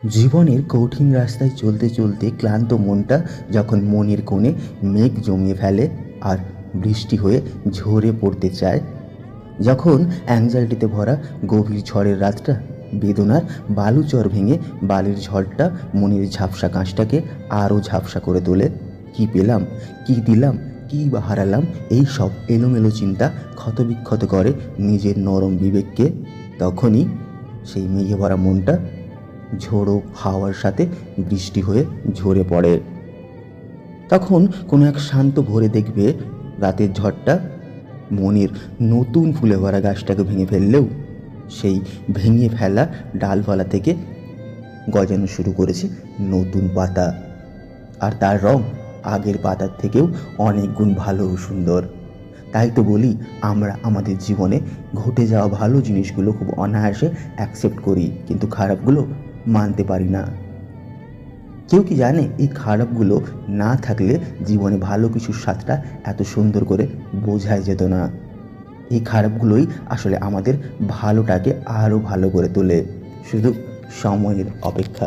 জীবনের কঠিন রাস্তায় চলতে চলতে ক্লান্ত মনটা যখন মনের কোণে মেঘ জমিয়ে ফেলে আর বৃষ্টি হয়ে ঝরে পড়তে চায়, যখন অ্যাংজাইটিতে ভরা গভীর ঝড়ের রাতটা বেদনার বালুচর ভেঙে বালির ঝড়টা মনের ঝাপসা কাঁচটাকে আরও ঝাপসা করে তোলে। কি পেলাম, কি দিলাম, কি বা হারালাম, এই সব এলোমেলো চিন্তা ক্ষতবিক্ষত করে নিজের নরম বিবেককে। তখনই সেই মেঘে ভরা মনটা ঝোড়ো হাওয়ার সাথে বৃষ্টি হয়ে ঝরে পড়ে। তখন কোনো এক শান্ত ভোরে দেখবে রাতের ঝড়টা মনের নতুন ফুলে ভরা গাছটাকে ভেঙে ফেললেও সেই ভেঙে ফেলা ডালপালা থেকে গজানো শুরু করেছে নতুন পাতা, আর তার রং আগের পাতার থেকেও অনেক গুণ ভালো ও সুন্দর। তাই তো বলি, আমরা আমাদের জীবনে ঘটে যাওয়া ভালো জিনিসগুলো খুব অনায়াসে অ্যাকসেপ্ট করি, কিন্তু খারাপগুলো মানতে পারি না। কেউ কি জানে এই খারাপগুলো না থাকলে জীবনে ভালো কিছুর স্বাদটা এত সুন্দর করে বোঝাই যেত না। এই খারাপগুলোই আসলে আমাদের ভালোটাকে আরও ভালো করে তোলে, শুধু সময়ের অপেক্ষা।